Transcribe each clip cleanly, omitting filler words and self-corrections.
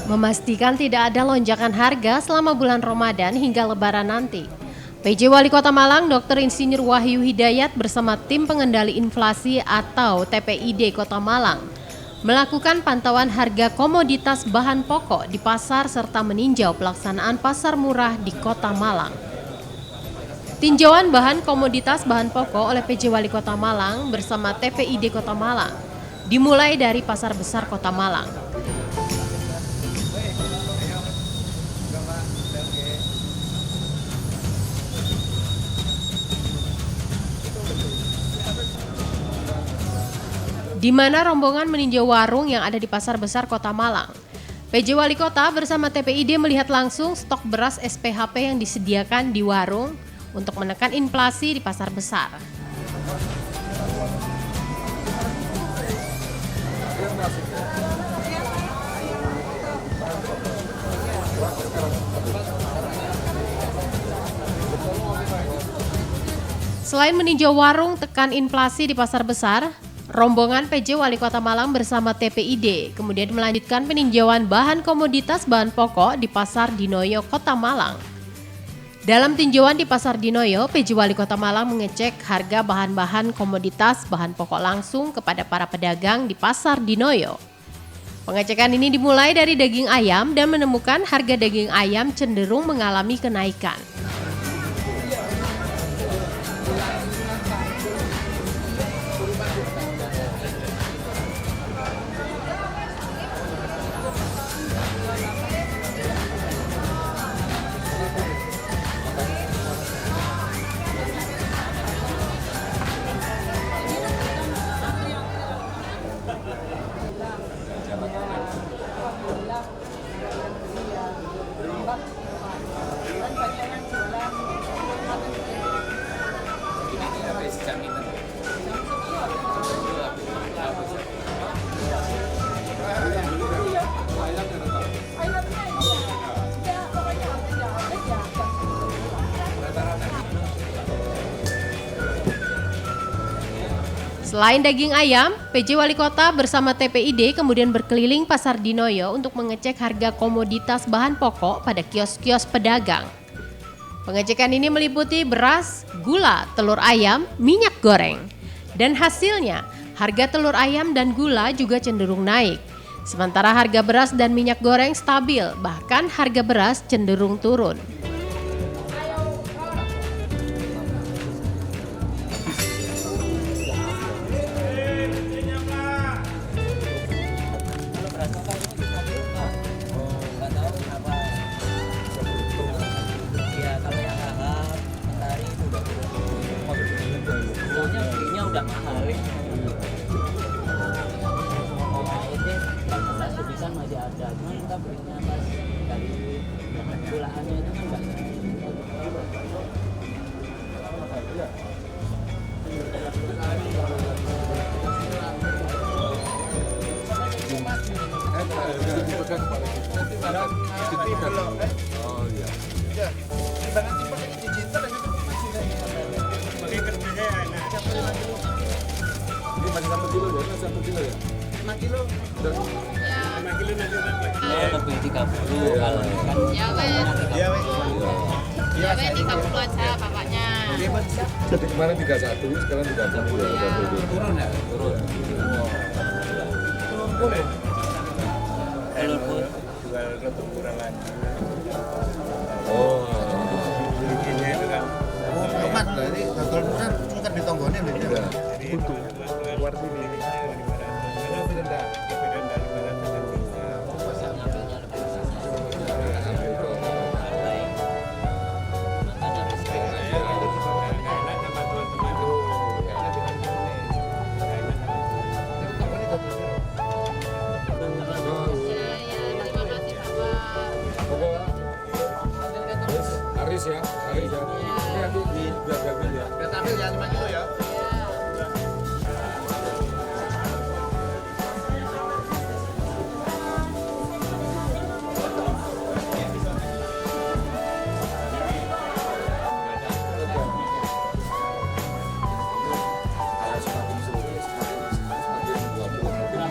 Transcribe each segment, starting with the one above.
Memastikan tidak ada lonjakan harga selama bulan Ramadan hingga Lebaran nanti. PJ Wali Kota Malang Dr. Insinyur Wahyu Hidayat bersama tim pengendali inflasi atau TPID Kota Malang melakukan pantauan harga komoditas bahan pokok di pasar serta meninjau pelaksanaan pasar murah di Kota Malang. Tinjauan bahan komoditas bahan pokok oleh PJ Wali Kota Malang bersama TPID Kota Malang dimulai dari Pasar Besar Kota Malang. Di mana rombongan meninjau warung yang ada di Pasar Besar Kota Malang. PJ Wali Kota bersama TPID melihat langsung stok beras SPHP yang disediakan di warung untuk menekan inflasi di pasar besar. Selain meninjau warung tekan inflasi di pasar besar, rombongan PJ Wali Kota Malang bersama TPID kemudian melanjutkan peninjauan bahan komoditas bahan pokok di Pasar Dinoyo, Kota Malang. Dalam tinjauan di Pasar Dinoyo, PJ Wali Kota Malang mengecek harga bahan-bahan komoditas bahan pokok langsung kepada para pedagang di Pasar Dinoyo. Pengecekan ini dimulai dari daging ayam dan menemukan harga daging ayam cenderung mengalami kenaikan. Selain daging ayam, PJ Wali Kota bersama TPID kemudian berkeliling Pasar Dinoyo untuk mengecek harga komoditas bahan pokok pada kios-kios pedagang. Pengecekan ini meliputi beras, gula, telur ayam, minyak goreng. Dan hasilnya, harga telur ayam dan gula juga cenderung naik. Sementara harga beras dan minyak goreng stabil, bahkan harga beras cenderung turun. Udah mahal. Ini sebisan masih ada, cuma kita belinya pas dari gulaannya itu kan enggak. Oh iya. 1 kilo ya? 5 kilo. Terus lebih 30 kalau kan Ya wes, Iya, weh. ya wes 30 aja bapaknya. Iya, Mas. jadi kemarin 31, sekarang 30 ya. Turun ya? turun. Telur pun Jual lebih kurang lagi. Oh. Ini itu kan. Oh, tomat berarti dodol murah cungkat di tonggone lho. Iya. Jadi keluar sini. Kalau beda, beda dari mana bisa. ngambilnya lebih susah. Ambil dong. Baik. Makan harus Ya, terima kasih bapak. Pokoknya terus Aris ya. Ini nanti biar ambil ya. Kita ambil ya 5 kilo ya. Kalau semakin sore semakin 20 mungkin.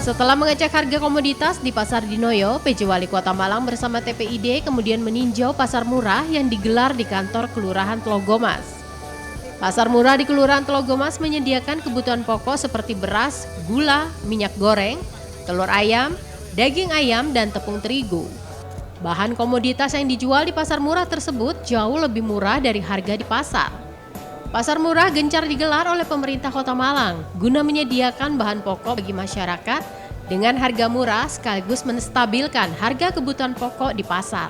Setelah mengecek harga komoditas di Pasar Dinoyo, PJ Wali Kota Malang bersama TPID kemudian meninjau pasar murah yang digelar di kantor Kelurahan Tlogomas. Pasar murah di Kelurahan Tlogomas menyediakan kebutuhan pokok seperti beras, gula, minyak goreng, telur ayam, daging ayam, dan tepung terigu. Bahan komoditas yang dijual di pasar murah tersebut jauh lebih murah dari harga di pasar. Pasar murah gencar digelar oleh pemerintah Kota Malang guna menyediakan bahan pokok bagi masyarakat dengan harga murah sekaligus menstabilkan harga kebutuhan pokok di pasar.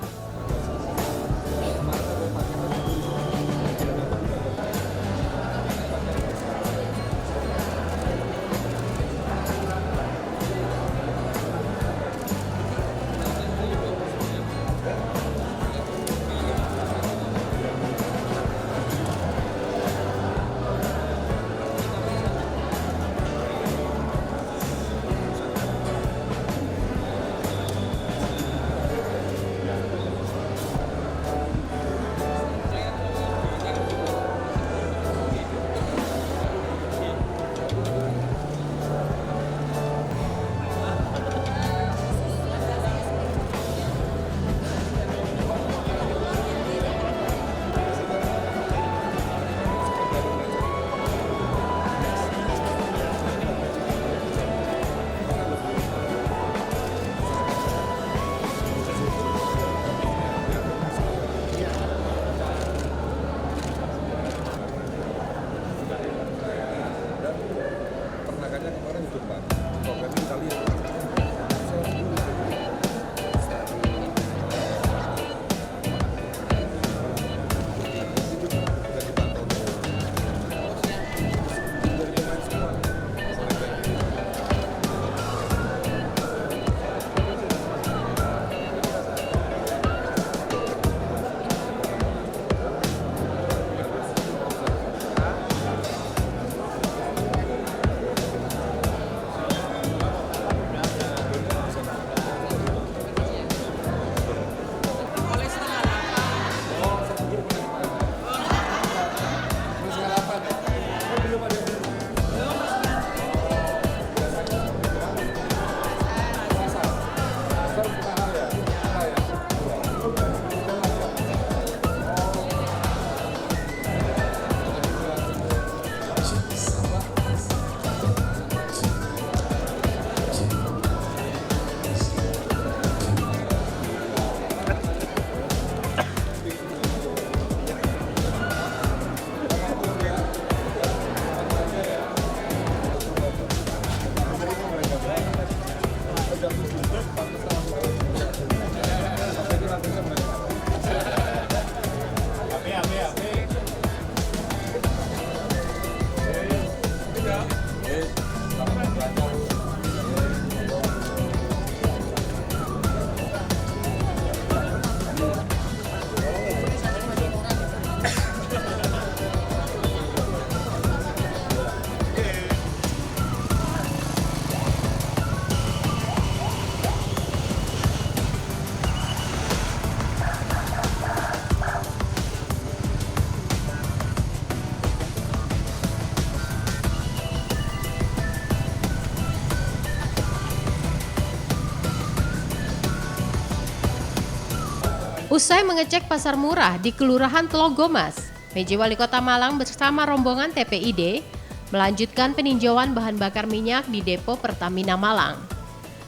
Usai mengecek pasar murah di Kelurahan Telogomas, PJ Wali Kota Malang bersama rombongan TPID melanjutkan peninjauan bahan bakar minyak di Depo Pertamina Malang.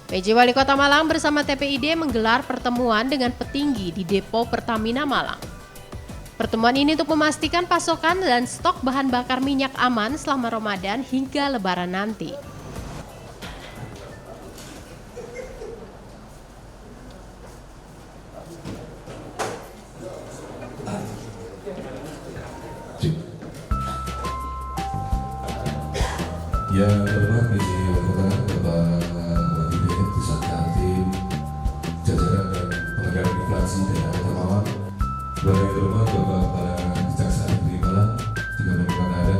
PJ Wali Kota Malang bersama TPID menggelar pertemuan dengan petinggi di Depo Pertamina Malang. Pertemuan ini untuk memastikan pasokan dan stok bahan bakar minyak aman selama Ramadan hingga Lebaran nanti. Yang terhormat PJ Wali Kota Bapak Wali Hidayat Pusat Kantin Jajaran dan Pengendalian Inflasi Daerah Kota Malang, yang terhormat Bapak Kepala Kejaksaan Negeri Malang, juga merupakan ada,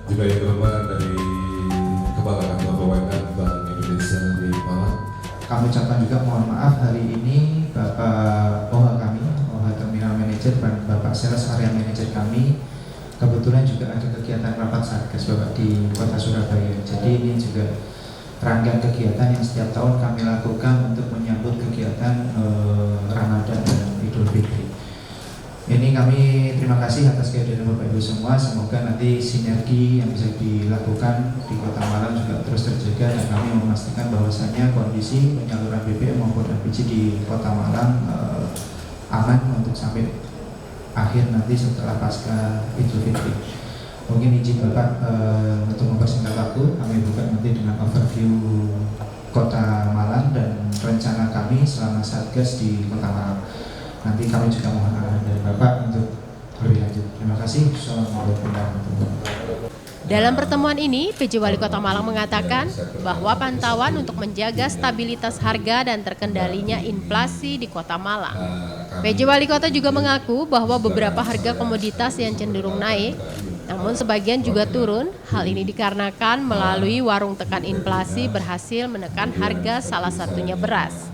juga yang terhormat dari Kepala Kantor Perwakilan Bank Indonesia di Malang. Kami ucapkan juga mohon maaf hari ini Bapak OH kami, OH Terminal Manager dan Bapak Sales Area Manager kami kebetulan juga ada kegiatan rapat satgas Bapak di Kota Surabaya. Jadi ini juga rangkaian kegiatan yang setiap tahun kami lakukan untuk menyambut kegiatan Ramadan dan Idul Fitri. Ini kami terima kasih atas kehadiran Bapak Ibu semua. Semoga nanti sinergi yang bisa dilakukan di Kota Malang juga terus terjaga dan kami memastikan bahwasannya kondisi penyaluran BBM maupun LPG di Kota Malang aman untuk sampai akhir nanti setelah pasca Idul Fitri. Mungkin izin Bapak untuk mempersingkat waktu, kami buka nanti dengan overview Kota Malang dan rencana kami selama Satgas di Kota Malang. Nanti kami juga mohon arahan dari Bapak untuk lebih lanjut. Terima kasih. Assalamualaikum warahmatullahi wabarakatuh. Dalam pertemuan ini, PJ Wali Kota Malang mengatakan bahwa pantauan untuk menjaga stabilitas harga dan terkendalinya inflasi di Kota Malang. PJ Wali Kota juga mengaku bahwa beberapa harga komoditas yang cenderung naik, namun sebagian juga turun. Hal ini dikarenakan melalui warung tekan inflasi berhasil menekan harga, salah satunya beras.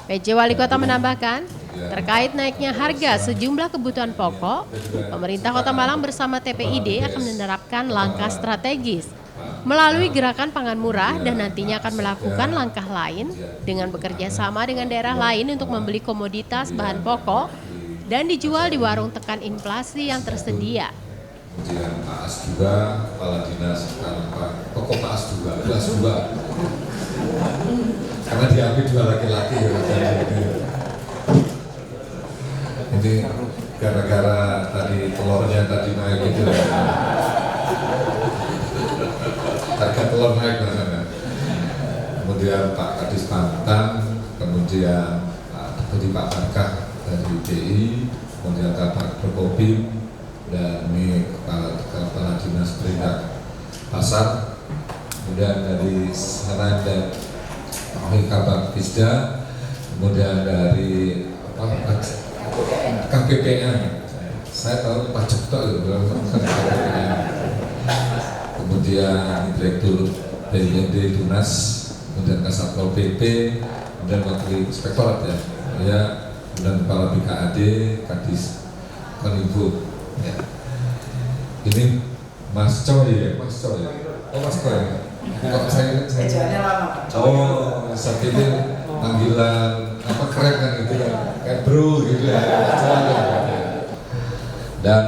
PJ Wali Kota menambahkan, terkait naiknya harga sejumlah kebutuhan pokok, pemerintah Kota Malang bersama TPID akan menerapkan langkah strategis melalui gerakan pangan murah dan nantinya akan melakukan langkah lain dengan bekerja sama dengan daerah lain untuk membeli komoditas bahan pokok dan dijual di warung tekan inflasi yang tersedia. Kemudian Pak As juga, Kepala Dinas Pokok Pak As juga, kelas 2. Karena diambil 2 laki-laki ya. Ini gara-gara tadi telurnya tadi naik gitu. Harga telur naik misalnya. Kemudian Pak Kadis Pantan, kemudian Pak Barkah dari DI, kemudian Kabar Prokopim, dan ini Kepala Dinas Perindak Pasar, kemudian dari sana dan Kabar Fisda, kemudian dari KPPN, saya tahu Pak Jokto itu KPPN, kemudian Direktur BND Tunas, kemudian Kasatpol PP, kemudian Wakil Inspektorat ya, kemudian Kepala BKAD, Kadis Koninfo. Ya. Ini Mas Coy ya, Mas Coy. Oh Mas Coy. Kok saya oh, saat ini panggilan apa keren kan gitu ya, kayak bro gitu ya. Dan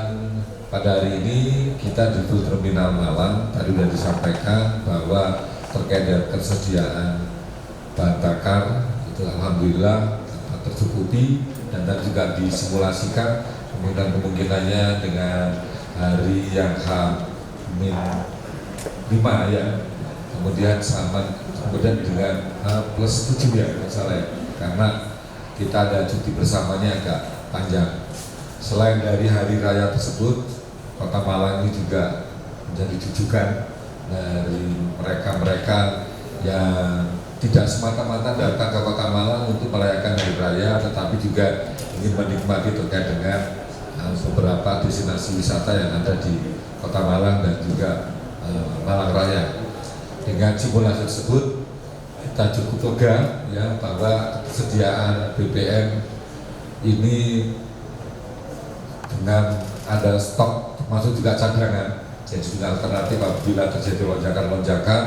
pada hari ini kita di Full Terminal Malang tadi sudah disampaikan bahwa terkait dengan ketersediaan bahan bakar itu alhamdulillah tercukupi dan tadi juga disimulasikan kemungkinannya dengan hari yang H-5 ya, kemudian sama kemudian dengan H+7 ya misalnya, karena kita ada cuti bersamanya agak panjang. Selain dari hari raya tersebut, Kota Malang ini juga menjadi rujukan dari mereka-mereka yang tidak semata-mata datang ke Kota Malang untuk merayakan hari raya, tetapi juga ingin menikmati terkait dengan beberapa destinasi wisata yang ada di Kota Malang dan juga Malang Raya. Dengan simulasi tersebut kita cukup lega ya bahwa ketersediaan BBM ini dengan ada stok termasuk juga cadangan, jadi juga alternatif apabila terjadi lonjakan-lonjakan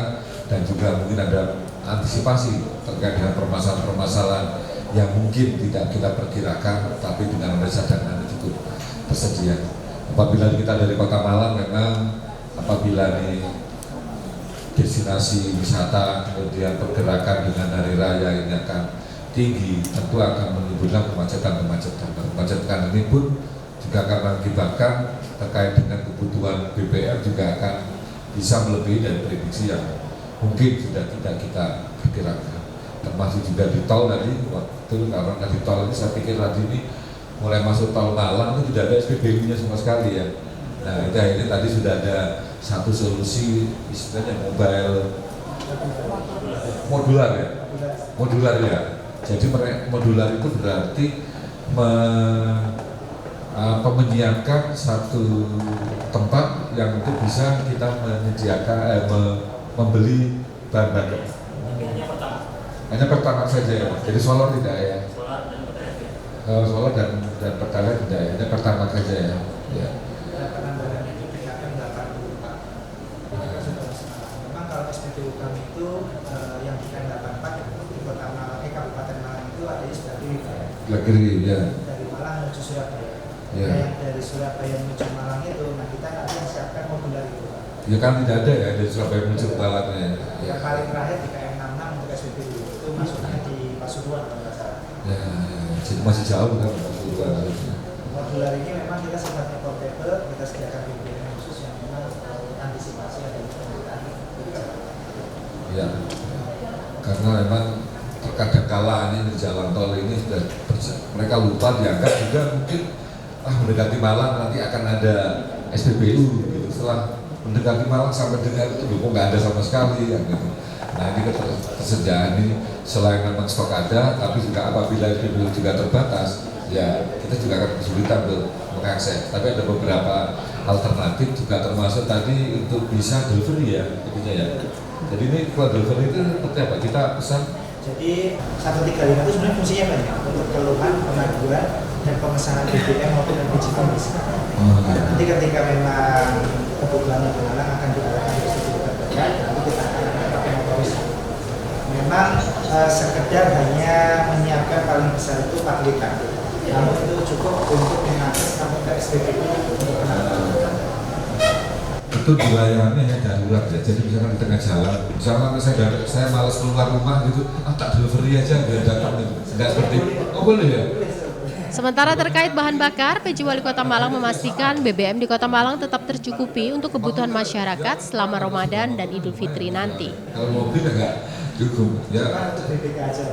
dan juga mungkin ada antisipasi terkait dengan permasalahan-permasalahan yang mungkin tidak kita perkirakan, tapi dengan cadangan cukup tersedia. Apabila kita dari Kota Malang memang apabila nih destinasi wisata kemudian pergerakan dengan hari raya ini akan tinggi, tentu akan menimbulkan kemacetan. Kemacetan ini pun juga akan mengakibatkan terkait dengan kebutuhan BBM juga akan bisa melebihi dari prediksi yang mungkin sudah tidak kita perkirakan. Termasuk juga di tol tadi, waktu karena di tol ini saya pikir tadi ini mulai masuk tol Malang itu tidak ada SPBU-nya sama sekali ya. Nah itu akhirnya tadi sudah ada satu solusi istilahnya mobile modular ya. Jadi modular itu berarti menyiapkan satu tempat yang itu bisa kita menyediakan membeli bahan bakar. Hanya pertamax saja ya, jadi solar tidak ya. Solar dan pertalite tidak ya, hanya pertamax saja ya. Ya. Memang kalau SPBU kami itu yang di K84 di Kota Malang, Kabupaten Malang itu ada SPBU Lageri ya. dari Malang menuju Surabaya. Ya. Yang dari Surabaya menuju Malang itu, nah kita nanti yang siapkan modular itu. Ya kan tidak ada ya dari Surabaya menuju ke Malang ya. Yang paling terakhir di KM66 untuk SPBU itu masuknya di Pasuruan kalau nggak salah. Ya, jadi masih jauh kan Pasuruan. Modular ini memang kita sifatnya portable, kita sediakan BBM khusus yang memang antisipasi adanya penggunaan. Ya, karena memang terkadang kala ini di jalan tol ini sudah mereka lupa diangkat juga mungkin mendekati Malang nanti akan ada SPBU gitu. Setelah mendekati Malang sampai dengar itu kok nggak ada sama sekali kan gitu. Nah ini ketersediaan ini selain memang stok ada, tapi juga apabila SPBU juga terbatas, ya kita juga akan kesulitan untuk mengakses. Tapi ada beberapa alternatif juga termasuk tadi untuk bisa delivery ya, intinya ya. Jadi ini kalau delivery itu seperti apa? Kita pesan. Jadi 135 itu sebenarnya fungsinya banyak untuk keluhan, pengaduan, dan pemesanan BBM maupun LPG kondisi. Nanti ketika memang kebutuhan Malang akan diarahkan ke situ terdekat, nanti kita akan pakai motoris. Memang sekedar hanya menyiapkan paling besar itu 4 liter. Namun itu cukup untuk mengakses anggota SPBU untuk penanganan. Itu dilayani ya darurat ya. Jadi misalkan di tengah jalan, misalkan saya malas keluar rumah gitu, tak delivery aja biar datang gitu. Enggak seperti boleh ya. Sementara terkait bahan bakar, PJ Wali Kota Malang memastikan BBM di Kota Malang tetap tercukupi untuk kebutuhan masyarakat selama Ramadan dan Idul Fitri nanti. Kalau mobil enggak cukup ya. BPK aja.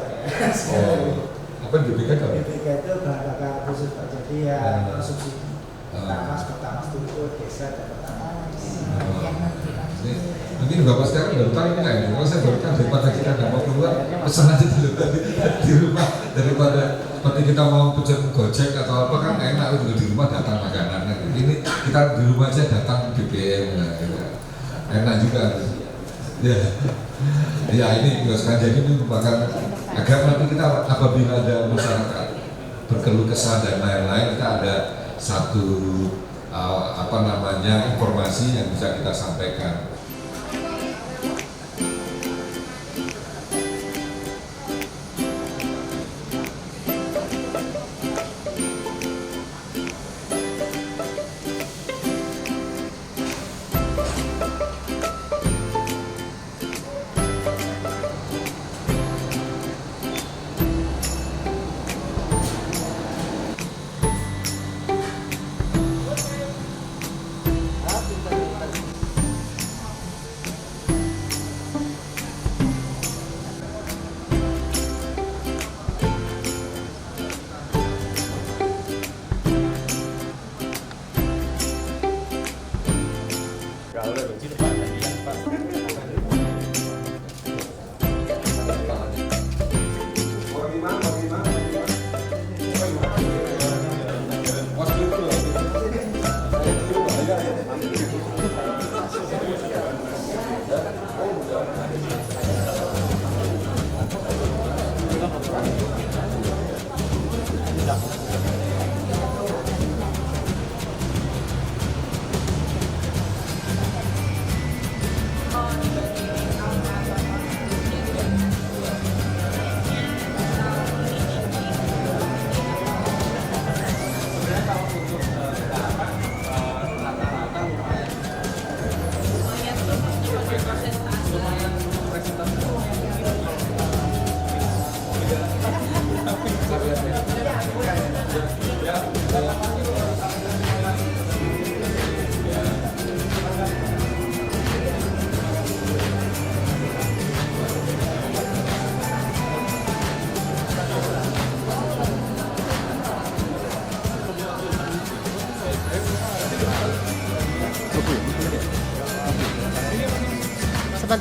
Apa BPK kalau? BPK itu bahan bakar khusus Pak. Jadi ya subsidi. Pertamax turut, geser dan pertamax. Mungkin Bapak sekarang baru tahu ini nggak ya? Kalau saya baru tahu daripada kita nggak mau keluar, pesan aja dulu di rumah daripada seperti kita mau pesen Gojek atau apa kan enak itu di rumah datang makanannya. Ini kita di rumah aja datang BBM, enak juga. Ya ini sekarang jadi ini merupakan agar nanti kita apabila ada masyarakat berkeluh kesah dan lain-lain kita ada satu informasi yang bisa kita sampaikan.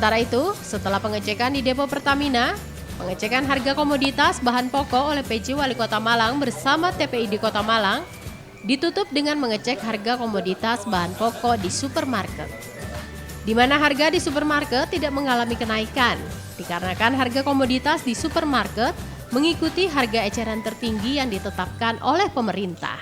Sementara itu, setelah pengecekan di depo Pertamina, pengecekan harga komoditas bahan pokok oleh PJ Wali Kota Malang bersama TPID Kota Malang ditutup dengan mengecek harga komoditas bahan pokok di supermarket. Di mana harga di supermarket tidak mengalami kenaikan, dikarenakan harga komoditas di supermarket mengikuti harga eceran tertinggi yang ditetapkan oleh pemerintah.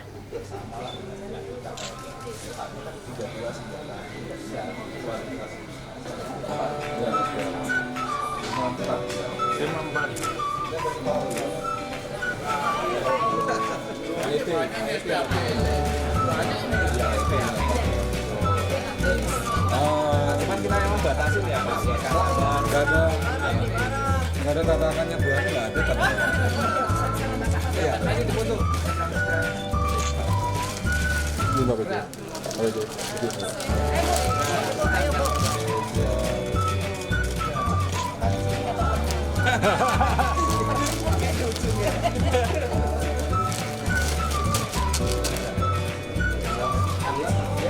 Cuman kita emang batasin ya Mas, karena nggak ada tatakannya buahnya nggak ada tatakannya. Iya, ini difoto. Ini apa itu? Oh itu.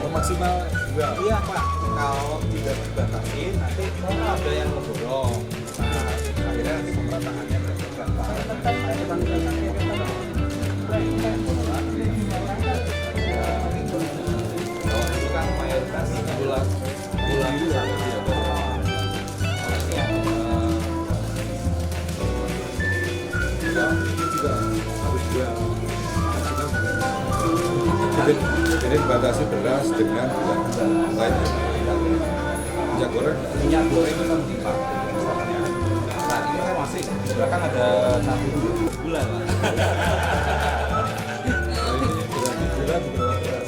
Maksimal juga. Iya Pak, kalau tidak dibatasin nanti ada yang ngeborong. Nah, akhirnya nanti pemeratangannya berdasarkan kalau itu kan mayoritas bulan juga harus dia jadi batasi beras dengan bulan lainnya. Minyak goreng itu kan timbang. Saat ini kan masih, bahkan ada 1 bulan lah. Ini bulan beras.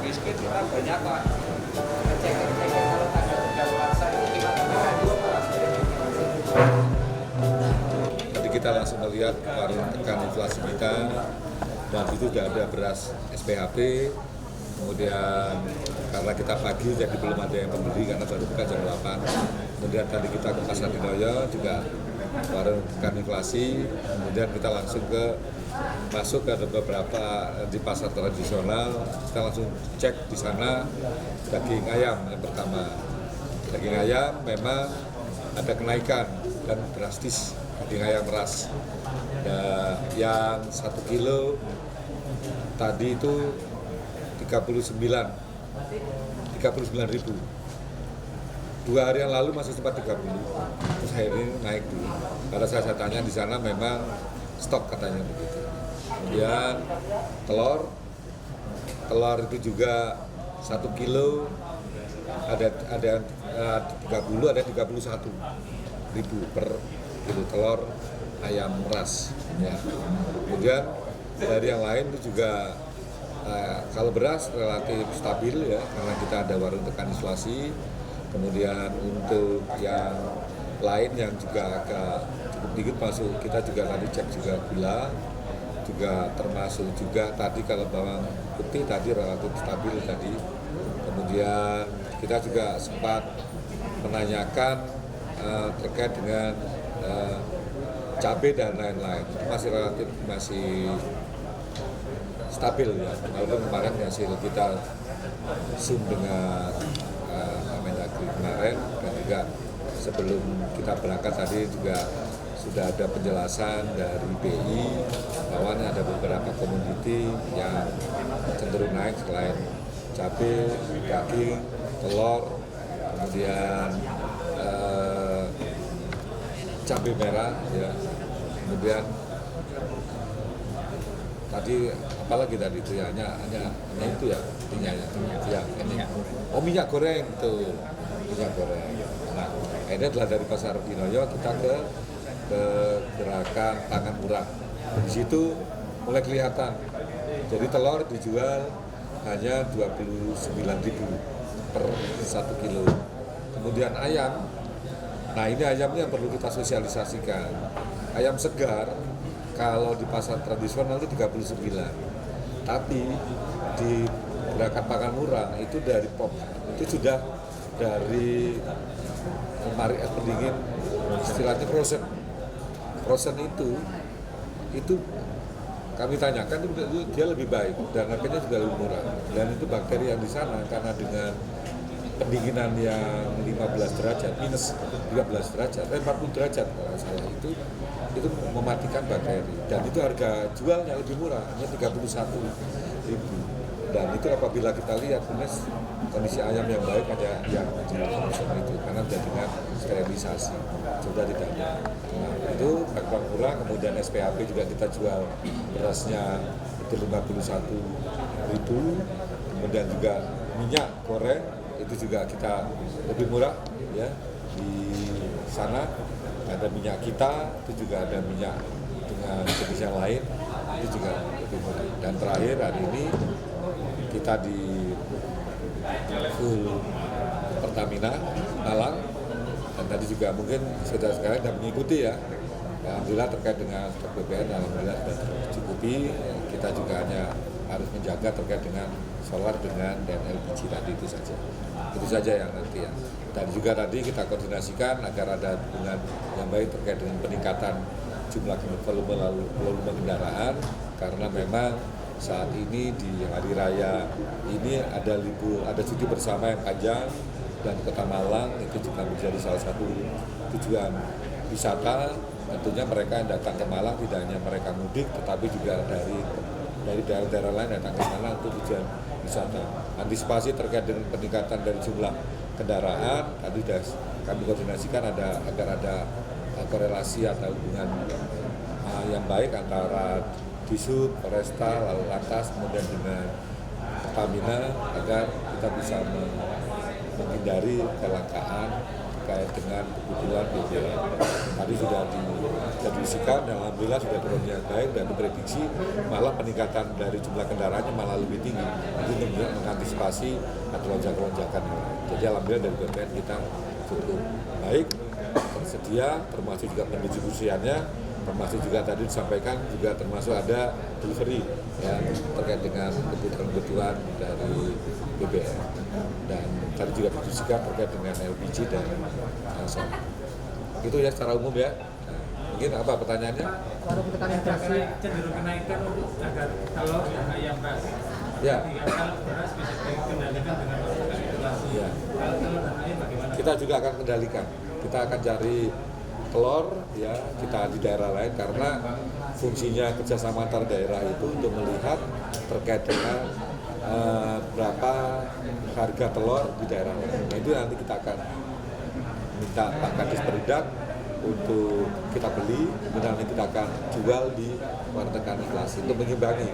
Biskuit kita banyak Pak. Kalau tanggal 3 puasa itu kita Jadi kita langsung melihat warung tekan inflasi kita, dan itu sudah ada beras SPHP. Kemudian karena kita pagi jadi belum ada yang membeli karena baru buka jam 8. Kemudian tadi kita ke Pasar Dinoyo juga warung tekan inflasi. Kemudian kita langsung masuk ke beberapa di pasar tradisional, kita langsung cek di sana daging ayam yang pertama. Daging ayam memang ada kenaikan dan drastis, daging ayam ras. Yang 1 kilo tadi itu 39.000. 2 hari yang lalu masih sempat 30, terus hari ini naik dulu. Karena saya tanya di sana memang stok katanya begitu. Kemudian telur itu juga 1 kilo ada 30, ada 31.000 per kilo telur ayam ras. Ya. Kemudian dari yang lain itu juga kalau beras relatif stabil ya, karena kita ada warung tekan inflasi. Kemudian untuk yang lain yang juga agak cukup dikit masuk, kita juga tadi cek juga gula, juga termasuk juga tadi kalau bawang putih tadi relatif stabil tadi. Kemudian kita juga sempat menanyakan terkait dengan cabai dan lain-lain, masih relatif stabil ya. Walaupun kemarin hasil kita zoom dengan Mendagri kemarin, dan juga sebelum kita berangkat tadi juga sudah ada penjelasan dari BI bahwa ada beberapa komoditi yang cenderung naik selain cabai, daging, telur, kemudian cabai merah ya, kemudian tadi apalagi tadi itu ya hanya itu ya intinya ya ini minyak goreng tuh, minyak goreng. Nah ini adalah dari Pasar Dinoyo kita ke gerakan pangan murah. Di situ mulai kelihatan. Jadi telur dijual hanya 29.000 per 1 kilo. Kemudian ayam, nah ini ayamnya yang perlu kita sosialisasikan. Ayam segar kalau di pasar tradisional itu 39, tapi di Gerakan Pangan Murah itu dari POP itu sudah dari lemari es pendingin, istilahnya frozen itu kami tanyakan itu dia lebih baik dan harganya juga lebih murah, dan itu bakteri yang di sana karena dengan pendinginan yang 15 derajat minus 13 derajat 40 derajat kalau salah itu mematikan bakteri, dan itu harga jualnya lebih murah, hanya 31.000. Dan itu apabila kita lihat kondisi ayam yang baik ada yang di frozen itu karena sudah dengan sterilisasi, sudah tidak ada. Nah, itu Gerakan Murah. Kemudian SPAP juga kita jual berasnya itu 51.000. Kemudian juga minyak goreng itu juga kita lebih murah ya, di sana ada minyak kita, itu juga ada minyak dengan jenis yang lain itu juga lebih murah. Dan terakhir hari ini kita di full Pertamina Malang, dan tadi juga mungkin saudara sekalian sudah mengikuti ya. Alhamdulillah terkait dengan stok BBM, alhamdulillah sudah tercukupi. Kita juga hanya harus menjaga terkait dengan solar dan LPG tadi, itu saja yang nanti ya. Dan juga tadi kita koordinasikan agar ada hubungan yang baik terkait dengan peningkatan jumlah volume kendaraan, karena memang saat ini di hari raya ini ada libur, ada cuti bersama yang panjang, dan Kota Malang itu juga menjadi salah satu tujuan wisata. Tentunya mereka yang datang ke Malang tidak hanya mereka mudik, tetapi juga dari daerah-daerah lain datang ke Malang untuk tujuan wisata. Antisipasi terkait dengan peningkatan dari jumlah kendaraan tadi sudah kami koordinasikan agar ada korelasi atau hubungan yang baik antara Disub, Polresta, lalu lantas, kemudian dengan Pertamina agar kita bisa menghindari kelangkaan terkait dengan kebutuhan BBM. Tadi sudah didiskusikan dan alhamdulillah sudah turunnya baik, dan diprediksi malah peningkatan dari jumlah kendaraannya malah lebih tinggi. Itu untuk mengantisipasi atau lonjakan-lonjakan. Jadi alhamdulillah dari BBM kita cukup baik, tersedia, termasuk juga pendistribusiannya. Termasuk juga tadi disampaikan juga termasuk ada delivery ya terkait dengan kebutuhan dari BBM, dan tadi juga didiskusikan terkait dengan LPG dan solar. Itu ya secara umum ya. Nah, mungkin apa pertanyaannya? Cenderung kenaikan agar kalau ayam beras. Ya. Kalau beras bisa dikendalikan dengan inflasi. Ya. Kalau telur dan ayam bagaimana? Kita juga akan kendalikan. Kita akan cari telur ya kita di daerah lain, karena fungsinya kerjasama antar daerah itu untuk melihat terkait dengan berapa harga telur di daerah lain. Nah, itu nanti kita akan minta Pak Kadis Perindak untuk kita beli, kemudian nanti kita akan jual di warteg inflasi untuk mengimbangi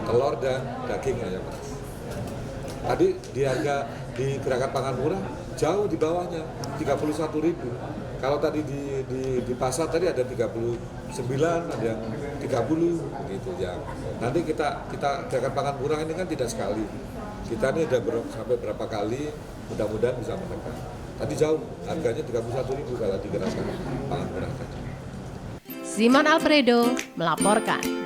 telur dan daging ya Mas. Tadi di harga di Gerakan Pangan Murah jauh di bawahnya 31.000. Kalau tadi di pasar tadi ada 39, ada yang 30 gitu ya. Nanti kita Gerakan Pangan Murah ini kan tidak sekali. Kita ini udah sampai berapa kali, mudah-mudahan bisa menekan. Tadi jauh, harganya 31.000 kalau di Gerakan Pangan Murah tadi. Siman Alfredo melaporkan.